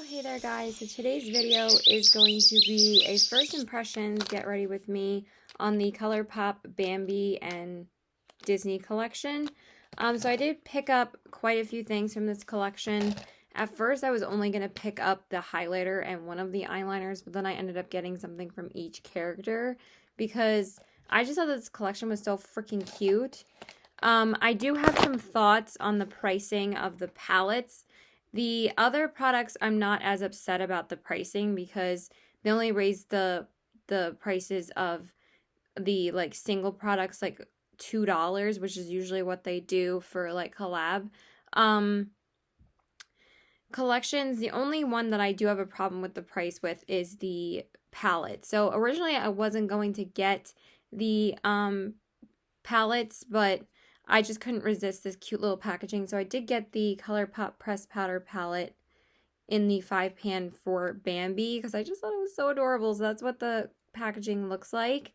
Hey there guys, so today's video is going to be a first impressions get ready with me on the Colourpop Bambi and Disney collection. So I did pick up quite a few things from this collection. At first I was only going to pick up the highlighter and one of the eyeliners, but then I ended up getting something from each character because I just thought this collection was so freaking cute. I do have some thoughts on the pricing of the palettes. The other products, I'm not as upset about the pricing because they only raised the prices of the like single products like $2, which is usually what they do for like collab collections. The only one that I do have a problem with the price with is the palette. So originally I wasn't going to get the palettes, but I just couldn't resist this cute little packaging. So I did get the Colourpop Pressed Powder palette in the 5-pan for Bambi because I just thought it was so adorable. So that's what the packaging looks like.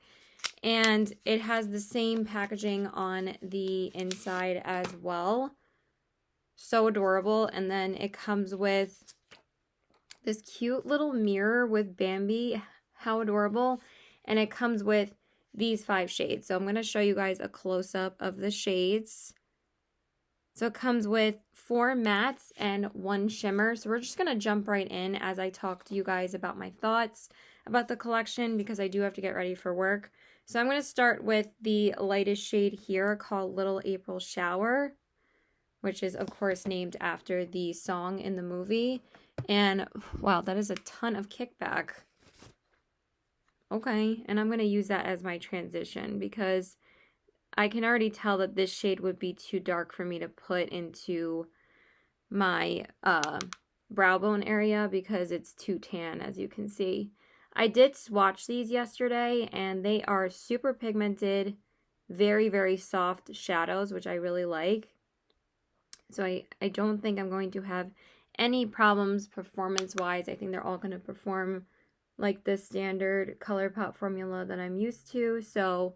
And it has the same packaging on the inside as well. So adorable. And then it comes with this cute little mirror with Bambi. How adorable. And it comes with these 5 shades. So I'm going to show you guys a close-up of the shades. So it comes with 4 mattes and 1 shimmer. So we're just going to jump right in as I talk to you guys about my thoughts about the collection because I do have to get ready for work. So I'm going to start with the lightest shade here called Little April Shower, which is of course named after the song in the movie. And wow, that is a ton of kickback. Okay, and I'm going to use that as my transition because I can already tell that this shade would be too dark for me to put into my brow bone area because it's too tan, as you can see. I did swatch these yesterday and they are super pigmented, very, very soft shadows, which I really like. So I don't think I'm going to have any problems performance-wise. I think they're all going to perform like the standard Colourpop formula that I'm used to. So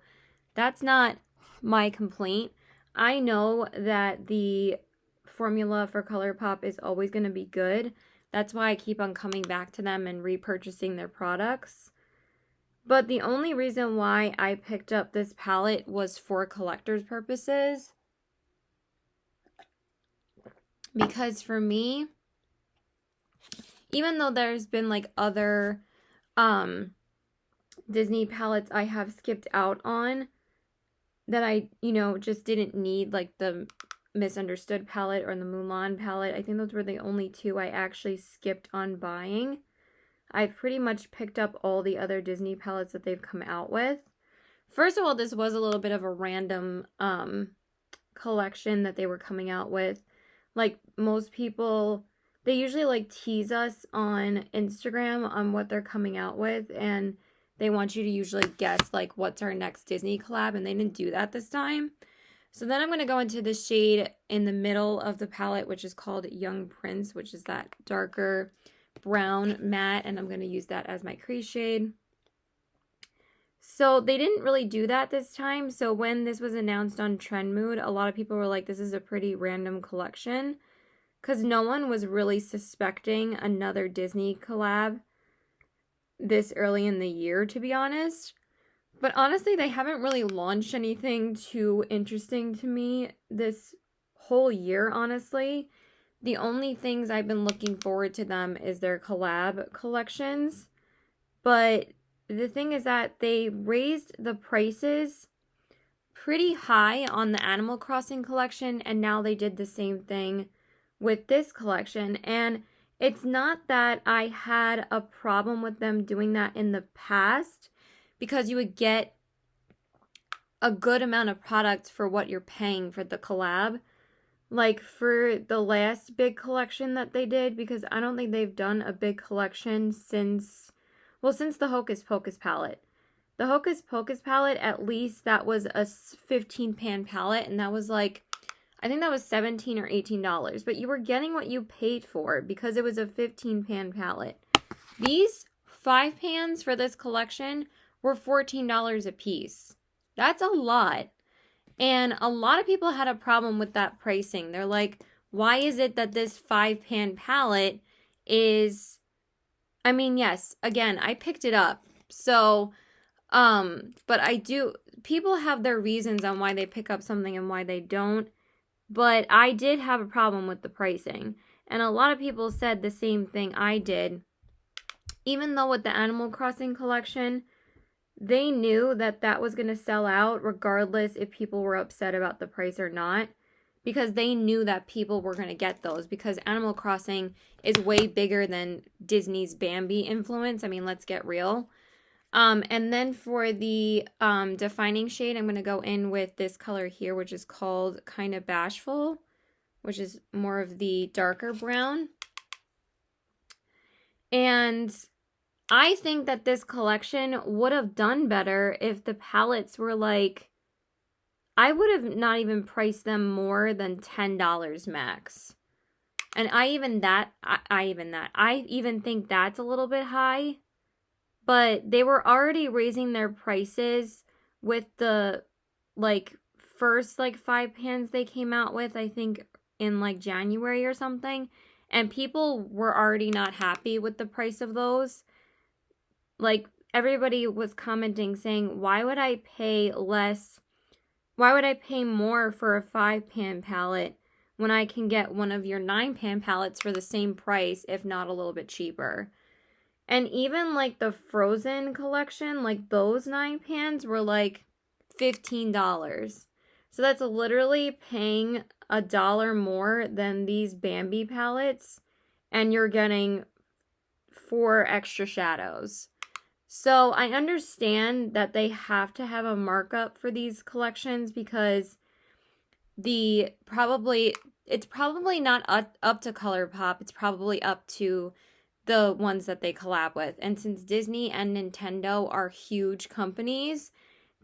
that's not my complaint. I know that the formula for Colourpop is always going to be good. That's why I keep on coming back to them and repurchasing their products. But the only reason why I picked up this palette was for collector's purposes. Because for me, even though there's been like other Disney palettes I have skipped out on that I, just didn't need, like the Misunderstood palette or the Mulan palette. I think those were the only 2 I actually skipped on buying. I've pretty much picked up all the other Disney palettes that they've come out with. First of all, this was a little bit of a random collection that they were coming out with. Like most people, they usually like tease us on Instagram on what they're coming out with, and they want you to usually guess like what's our next Disney collab, and they didn't do that this time. So then I'm going to go into the shade in the middle of the palette, which is called Young Prince, which is that darker brown matte, and I'm going to use that as my crease shade. So they didn't really do that this time. So when this was announced on Trend Mood, a lot of people were like, this is a pretty random collection, because no one was really suspecting another Disney collab this early in the year, to be honest. But honestly, they haven't really launched anything too interesting to me this whole year, honestly. The only things I've been looking forward to them is their collab collections. But the thing is that they raised the prices pretty high on the Animal Crossing collection, and now they did the same thing with this collection. And it's not that I had a problem with them doing that in the past, because you would get a good amount of product for what you're paying for the collab. Like for the last big collection that they did, because I don't think they've done a big collection since the Hocus Pocus palette. The Hocus Pocus palette, at least that was a 15-pan palette, and that was like, I think that was $17 or $18, but you were getting what you paid for because it was a 15-pan palette. These 5 pans for this collection were $14 a piece. That's a lot. And a lot of people had a problem with that pricing. They're like, why is it that this 5-pan palette is, I mean, yes, again, I picked it up. So, but people have their reasons on why they pick up something and why they don't. But I did have a problem with the pricing. And a lot of people said the same thing I did. Even though with the Animal Crossing collection, they knew that that was going to sell out regardless if people were upset about the price or not. Because they knew that people were going to get those. Because Animal Crossing is way bigger than Disney's Bambi influence. I mean, let's get real. And then for the defining shade, I'm going to go in with this color here, which is called Kinda Bashful, which is more of the darker brown. And I think that this collection would have done better if the palettes were like, I would have not even priced them more than $10 max. And I even think that's a little bit high. But they were already raising their prices with the, like, first, like, 5 pans they came out with, I think, in, like, January or something. And people were already not happy with the price of those. Like, everybody was commenting saying, why would I pay more for a 5-pan palette when I can get one of your 9-pan palettes for the same price, if not a little bit cheaper? And even, like, the Frozen collection, like, those 9 pans were, like, $15. So that's literally paying $1 more than these Bambi palettes. And you're getting 4 extra shadows. So I understand that they have to have a markup for these collections because it's probably not up to Colourpop. It's probably up to the ones that they collab with. And since Disney and Nintendo are huge companies,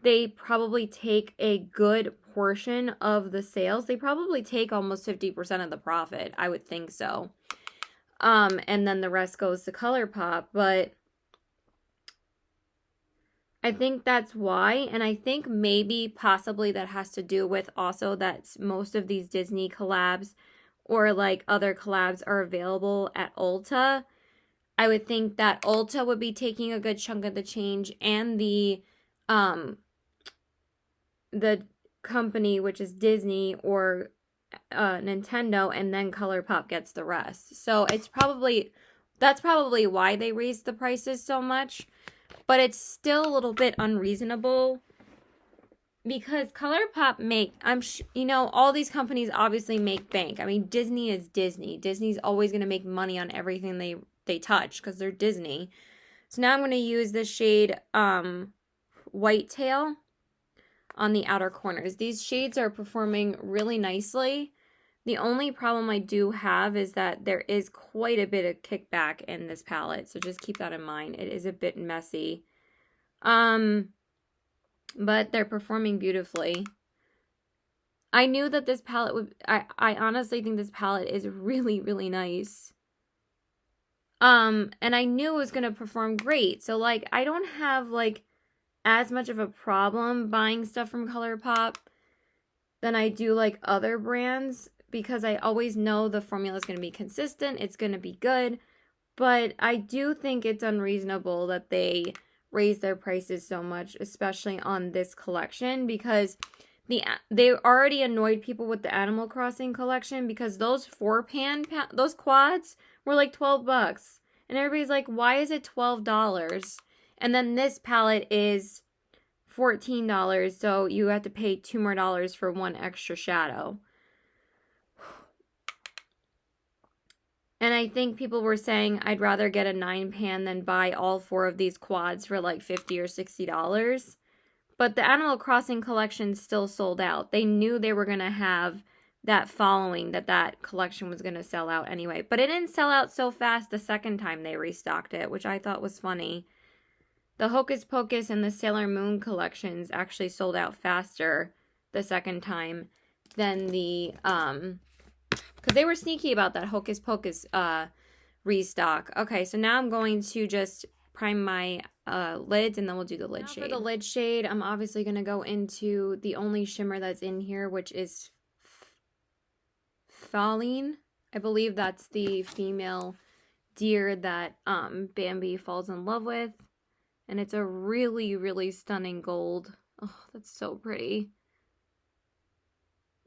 they probably take a good portion of the sales. They probably take almost 50% of the profit. I would think so. And then the rest goes to Colourpop. But I think that's why. And I think maybe possibly that has to do with also that most of these Disney collabs or like other collabs are available at Ulta. I would think that Ulta would be taking a good chunk of the change, and the company, which is Disney or Nintendo, and then Colourpop gets the rest. So that's probably why they raised the prices so much, but it's still a little bit unreasonable because Colourpop all these companies obviously make bank. I mean, Disney is Disney. Disney's always going to make money on everything they touch because they're Disney. So now I'm going to use the shade Whitetail on the outer corners. These shades are performing really nicely. The only problem I do have is that there is quite a bit of kickback in this palette, so just keep that in mind. It is a bit messy. But they're performing beautifully. I knew that this palette I honestly think this palette is really, really nice. And I knew it was going to perform great. So, like, I don't have, like, as much of a problem buying stuff from Colourpop than I do, like, other brands. Because I always know the formula is going to be consistent. It's going to be good. But I do think it's unreasonable that they raise their prices so much, especially on this collection. Because they already annoyed people with the Animal Crossing collection because those 4-pan, those quads were like $12. And everybody's like, why is it $12? And then this palette is $14, so you have to pay $2 more for 1 extra shadow. And I think people were saying I'd rather get a 9-pan than buy all 4 of these quads for like $50 or $60. But the Animal Crossing collection still sold out. They knew they were going to have that following, that collection was going to sell out anyway. But it didn't sell out so fast the second time they restocked it, which I thought was funny. The Hocus Pocus and the Sailor Moon collections actually sold out faster the second time than the, because they were sneaky about that Hocus Pocus restock. Okay, so now I'm going to just prime my lids, and then we'll do the lid shade. For the lid shade, I'm obviously going to go into the only shimmer that's in here, which is Falling. I believe that's the female deer that Bambi falls in love with. And it's a really, really stunning gold. Oh, that's so pretty.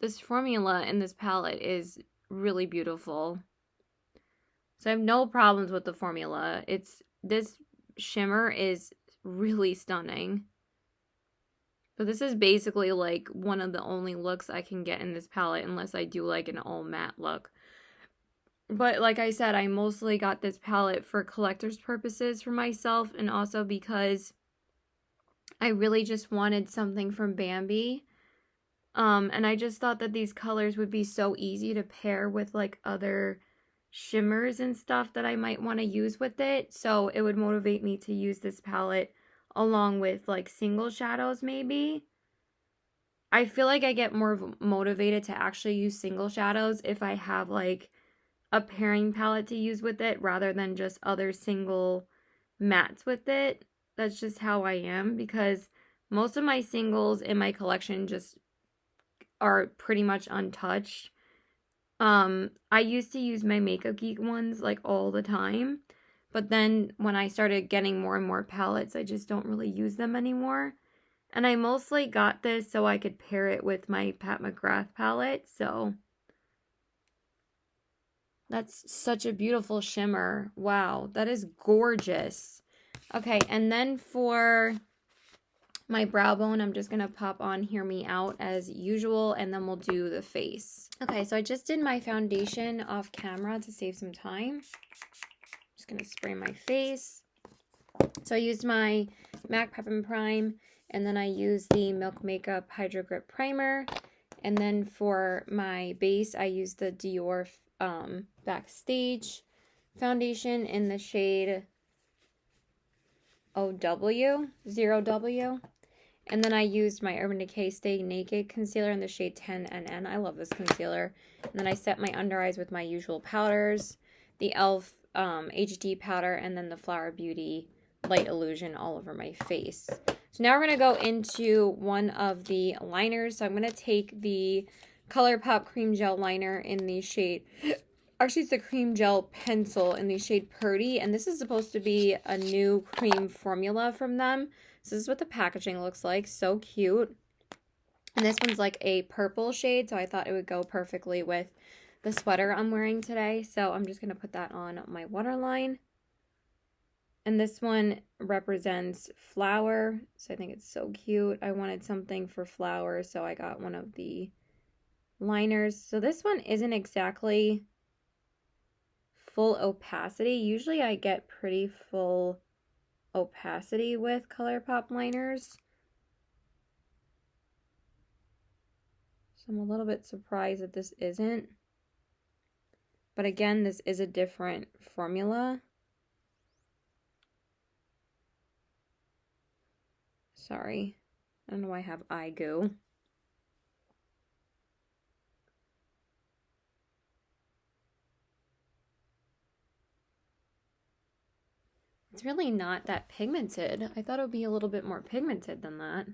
This formula in this palette is really beautiful. So I have no problems with the formula. This shimmer is really stunning. But this is basically like one of the only looks I can get in this palette unless I do like an all matte look. But like I said, I mostly got this palette for collector's purposes for myself, and also because I really just wanted something from Bambi. And I just thought that these colors would be so easy to pair with like other shimmers and stuff that I might want to use with it. So it would motivate me to use this palette along with like single shadows maybe. I feel like I get more motivated to actually use single shadows if I have like a pairing palette to use with it rather than just other single mattes with it. That's just how I am, because most of my singles in my collection just are pretty much untouched. I used to use my Makeup Geek ones like all the time, but then when I started getting more and more palettes, I just don't really use them anymore. And I mostly got this so I could pair it with my Pat McGrath palette, so that's such a beautiful shimmer. Wow, that is gorgeous. Okay, and then for my brow bone, I'm just going to pop on Hear Me Out as usual, and then we'll do the face. Okay, so I just did my foundation off camera to save some time. Just going to spray my face. So I used my MAC Prep and Prime, and then I used the Milk Makeup Hydro Grip Primer. And then for my base, I used the Dior Backstage foundation in the shade OW, 0W. And then I used my Urban Decay Stay Naked concealer in the shade 10NN. I love this concealer. And then I set my under eyes with my usual powders, the e.l.f. HD powder, and then the Flower Beauty Light Illusion all over my face. So now we're going to go into one of the liners. So I'm going to take the Colourpop Cream Gel Liner in the shade... Actually, it's the Cream Gel Pencil in the shade Purdy. And this is supposed to be a new cream formula from them. So this is what the packaging looks like. So cute. And this one's like a purple shade, so I thought it would go perfectly with the sweater I'm wearing today. So I'm just going to put that on my waterline. And this one represents flower, so I think it's so cute. I wanted something for flowers, so I got one of the liners. So this one isn't exactly full opacity. Usually I get pretty full opacity with Colourpop liners. So I'm a little bit surprised that this isn't. But again, this is a different formula. Sorry. I don't know why I have eye goo. It's really not that pigmented. I thought it would be a little bit more pigmented than that.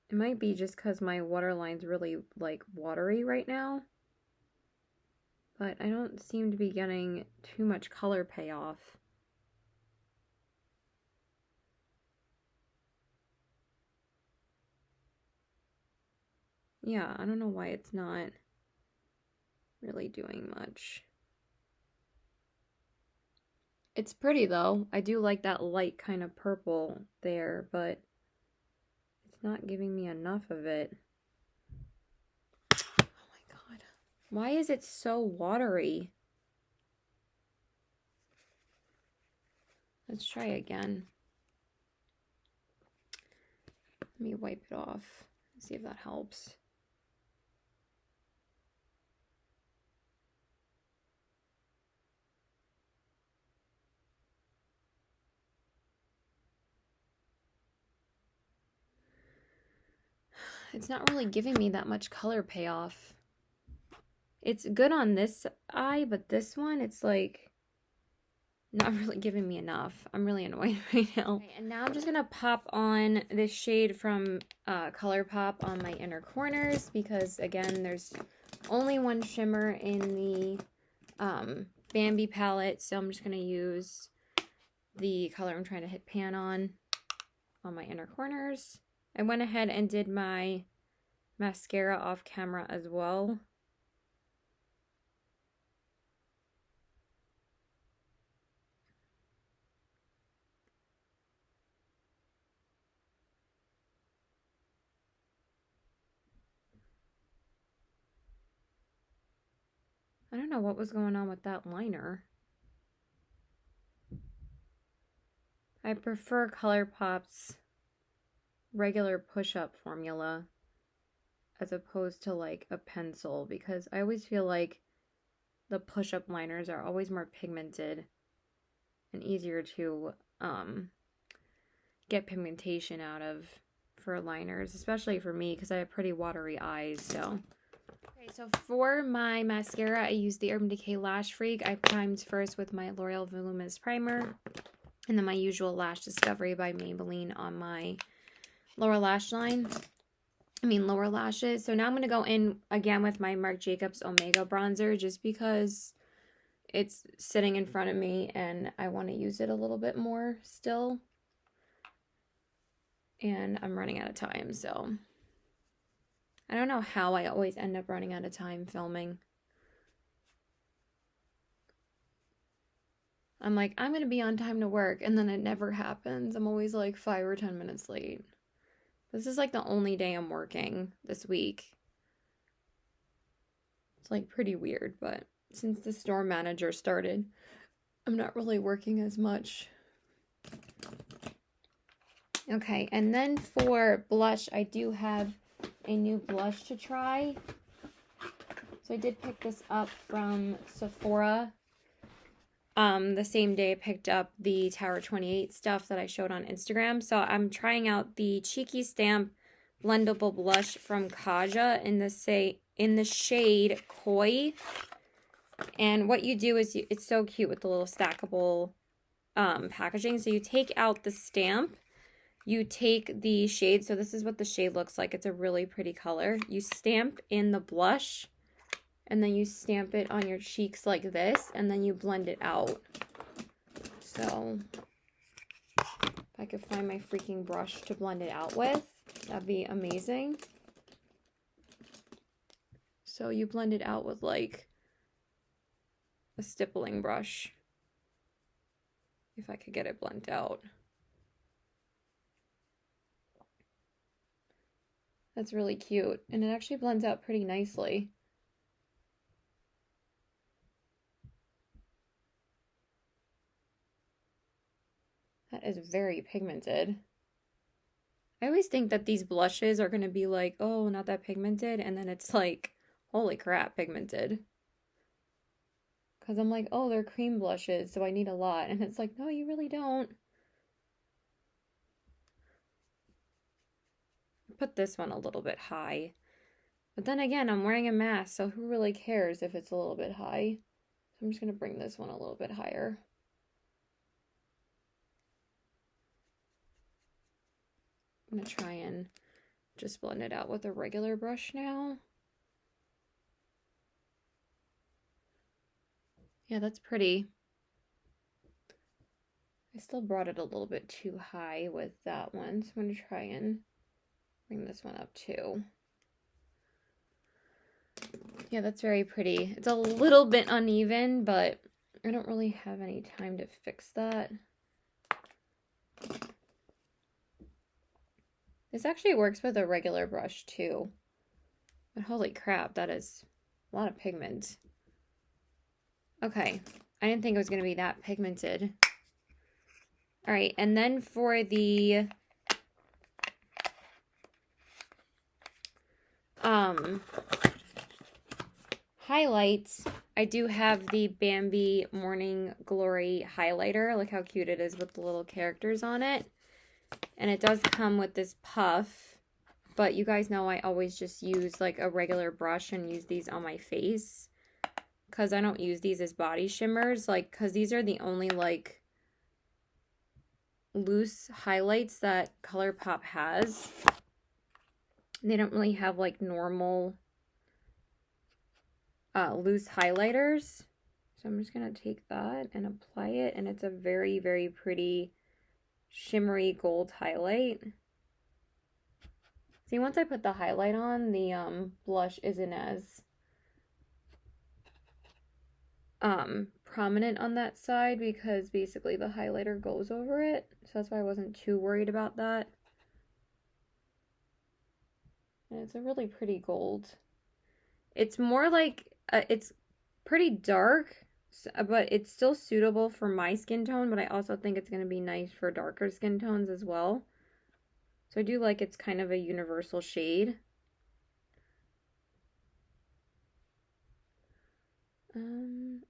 It might be just because my waterline's really, like, watery right now. But I don't seem to be getting too much color payoff. Yeah, I don't know why it's not really doing much. It's pretty though. I do like that light kind of purple there, but it's not giving me enough of it. Oh my god. Why is it so watery? Let's try again. Let me wipe it off and see if that helps. It's not really giving me that much color payoff. It's good on this eye, but this one, it's like not really giving me enough. I'm really annoyed right now. Okay, and now I'm just gonna pop on this shade from Colourpop on my inner corners because again, there's only one shimmer in the Bambi palette, so I'm just going to use the color I'm trying to hit pan on my inner corners. I went ahead and did my mascara off camera as well. I don't know what was going on with that liner. I prefer Colourpop's regular push-up formula as opposed to like a pencil, because I always feel like the push-up liners are always more pigmented and easier to get pigmentation out of for liners, especially for me because I have pretty watery eyes. So okay, so for my mascara, I used the Urban Decay Lash Freak. I primed first with my L'Oreal Voluminous Primer, and then my usual Lash Discovery by Maybelline on my lower lash line. Lower lashes. So now I'm going to go in again with my Marc Jacobs Omega bronzer, just because it's sitting in front of me and I want to use it a little bit more still. And I'm running out of time, so I don't know how I always end up running out of time filming. I'm like, I'm going to be on time to work, and then it never happens. I'm always like 5 or 10 minutes late. This is like the only day I'm working this week. It's like pretty weird, but since the store manager started, I'm not really working as much. Okay, and then for blush, I do have a new blush to try. So I did pick this up from Sephora. The same day I picked up the Tower 28 stuff that I showed on Instagram. So I'm trying out the Cheeky Stamp Blendable Blush from Kaja in the shade Koi. And what you do is, it's so cute with the little stackable packaging. So you take out the stamp, you take the shade. So this is what the shade looks like. It's a really pretty color. You stamp in the blush, and then you stamp it on your cheeks like this, and then you blend it out. So if I could find my freaking brush to blend it out with, that'd be amazing. So you blend it out with like a stippling brush, if I could get it blended out. That's really cute, and it actually blends out pretty nicely. That is very pigmented. I always think that these blushes are going to be like, oh, not that pigmented, and then it's like, holy crap, pigmented. Because I'm like, oh, they're cream blushes, so I need a lot. And it's like, no, you really don't. Put this one a little bit high. But then again, I'm wearing a mask, so who really cares if it's a little bit high? So I'm just going to bring this one a little bit higher. I'm going to try and just blend it out with a regular brush now. Yeah, that's pretty. I still brought it a little bit too high with that one, so I'm going to try and bring this one up too. Yeah, that's very pretty. It's a little bit uneven, but I don't really have any time to fix that. This actually works with a regular brush too. But holy crap, that is a lot of pigment. Okay, I didn't think it was going to be that pigmented. All right, and then for the highlights, I do have the Bambi Morning Glory highlighter. Look how cute it is with the little characters on it. And it does come with this puff, but you guys know I always just use like a regular brush and use these on my face, because I don't use these as body shimmers, like, because these are the only like loose highlights that Colourpop has. They don't really have like normal loose highlighters, So I'm just going to take that and apply it, and it's a very, very pretty shimmery gold highlight. See, once I put the highlight on, the blush isn't as prominent on that side because basically the highlighter goes over it. So that's why I wasn't too worried about that. And it's a really pretty gold. It's more like, it's pretty dark, but it's still suitable for my skin tone, but I also think it's going to be nice for darker skin tones as well. So I do like it's kind of a universal shade.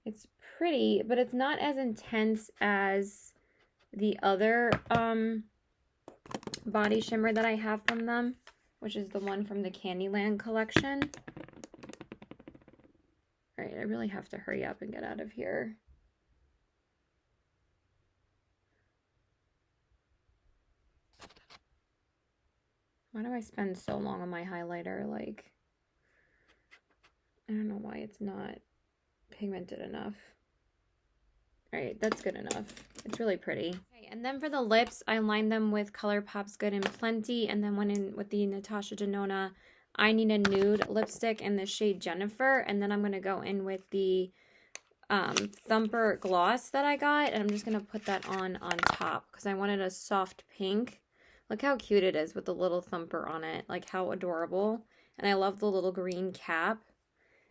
It's pretty, but it's not as intense as the other body shimmer that I have from them, which is the one from the Candyland collection. All right, I really have to hurry up and get out of here. Why do I spend so long on my highlighter? Like, I don't know why it's not pigmented enough. All right, that's good enough. It's really pretty. Okay, and then for the lips, I lined them with Colourpop's Good and Plenty, and then went in with the Natasha Denona I Need a Nude lipstick in the shade Jennifer, and then I'm going to go in with the Thumper gloss that I got, and I'm just going to put that on top because I wanted a soft pink. Look how cute it is with the little Thumper on it. Like, how adorable. And I love the little green cap.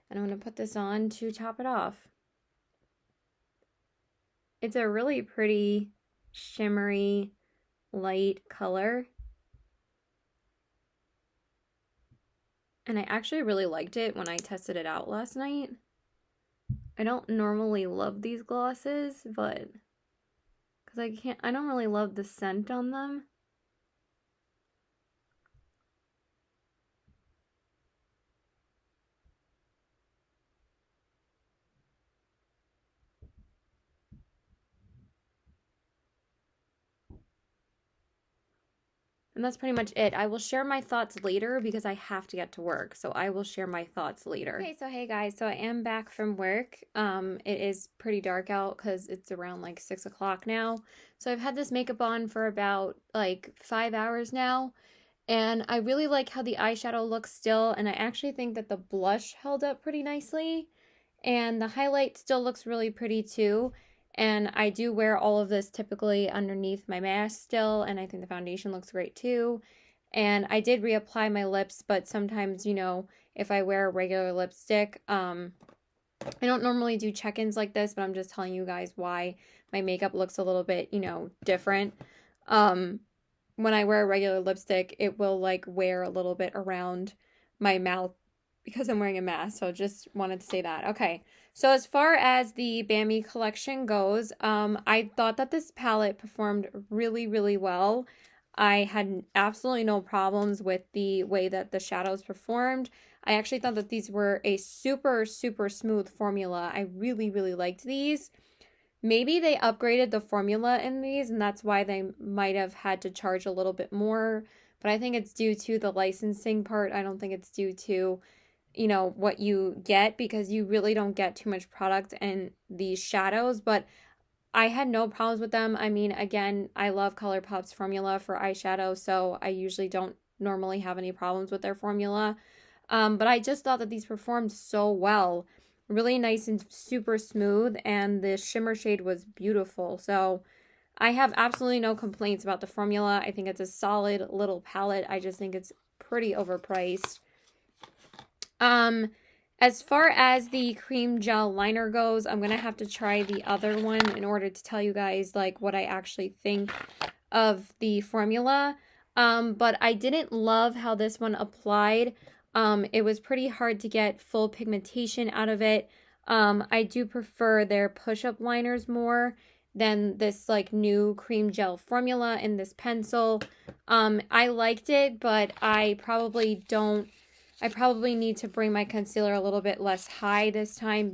And I'm going to put this on to top it off. It's a really pretty, shimmery, light color. And I actually really liked it when I tested it out last night. I don't normally love these glosses, but because I don't really love the scent on them. And that's pretty much it. I will share my thoughts later because I have to get to work. So I will share my thoughts later. Okay, so hey guys, so I am back from work. It is pretty dark out because it's around like 6 o'clock now. So I've had this makeup on for about like 5 hours now. And I really like how the eyeshadow looks still. And I actually think that the blush held up pretty nicely. And the highlight still looks really pretty too. And I do wear all of this typically underneath my mask still, and I think the foundation looks great too. And I did reapply my lips, but sometimes, you know, if I wear a regular lipstick, I don't normally do check-ins like this, but I'm just telling you guys why my makeup looks a little bit, you know, different. When I wear a regular lipstick, it will like wear a little bit around my mouth because I'm wearing a mask, so just wanted to say that. Okay, so as far as the Bambi collection goes, I thought that this palette performed really, really well. I had absolutely no problems with the way that the shadows performed. I actually thought that these were a super, super smooth formula. I really, really liked these. Maybe they upgraded the formula in these, and that's why they might have had to charge a little bit more. But I think it's due to the licensing part. I don't think it's due to, you know, what you get, because you really don't get too much product in these shadows. But I had no problems with them. I mean, again, I love Colourpop's formula for eyeshadow, so I usually don't normally have any problems with their formula. But I just thought that these performed so well. Really nice and super smooth, and the shimmer shade was beautiful. So I have absolutely no complaints about the formula. I think it's a solid little palette. I just think it's pretty overpriced. As far as the cream gel liner goes, I'm going to have to try the other one in order to tell you guys like what I actually think of the formula. But I didn't love how this one applied. It was pretty hard to get full pigmentation out of it. I do prefer their push-up liners more than this like new cream gel formula in this pencil. I liked it, but I probably need to bring my concealer a little bit less high this time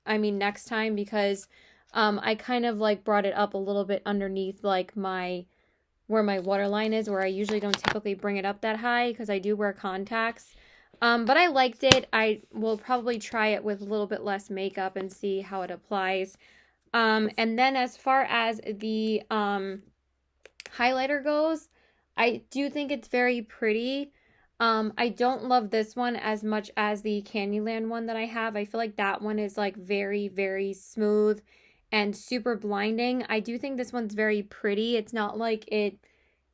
next time, because I kind of like brought it up a little bit underneath like where my waterline is, where I usually don't typically bring it up that high because I do wear contacts. But I liked it. I will probably try it with a little bit less makeup and see how it applies. And then as far as the highlighter goes, I do think it's very pretty. I don't love this one as much as the Candyland one that I have. I feel like that one is like very, very smooth and super blinding. I do think this one's very pretty. It's not like it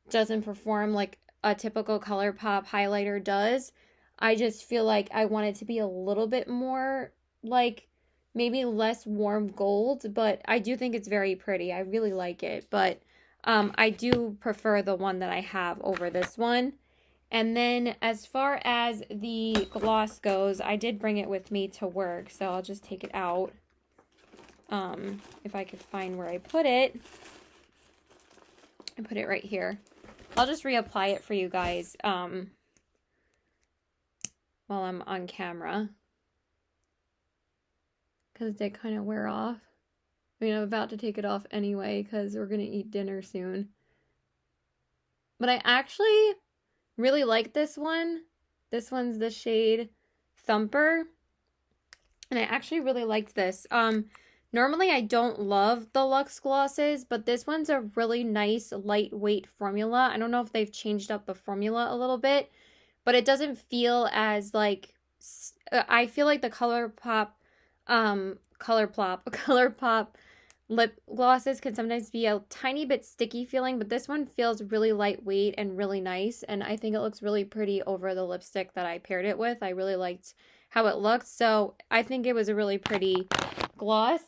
doesn't perform like a typical Colourpop highlighter does. I just feel like I want it to be a little bit more like maybe less warm gold, but I do think it's very pretty. I really like it, but I do prefer the one that I have over this one. And then as far as the gloss goes, I did bring it with me to work, so I'll just take it out. If I could find where I put it. I put it right here. I'll just reapply it for you guys while I'm on camera. Because they kind of wear off. I mean, I'm about to take it off anyway because we're going to eat dinner soon. But I actually really like this one. This one's the shade Thumper. And I actually really liked this. Normally I don't love the Luxe glosses, but this one's a really nice lightweight formula. I don't know if they've changed up the formula a little bit, but it doesn't feel as like, I feel like the Colourpop lip glosses can sometimes be a tiny bit sticky feeling, but this one feels really lightweight and really nice, and I think it looks really pretty over the lipstick that I paired it with. I really liked how it looked, so I think it was a really pretty gloss.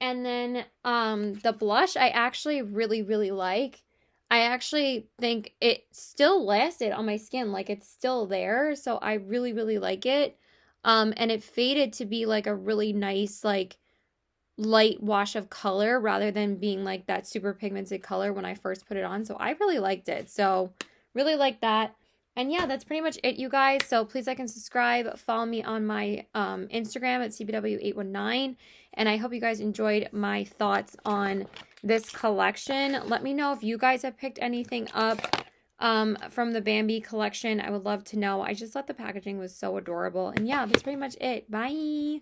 And then the blush I actually really, really like. I actually think it still lasted on my skin, like it's still there, so I really, really like it. And it faded to be like a really nice, like light wash of color rather than being like that super pigmented color when I first put it on. So I really liked it. So really like that. And yeah, that's pretty much it, you guys. So please like and subscribe. Follow me on my Instagram at CBW819. And I hope you guys enjoyed my thoughts on this collection. Let me know if you guys have picked anything up from the Bambi collection. I would love to know. I just thought the packaging was so adorable. And yeah, that's pretty much it. Bye.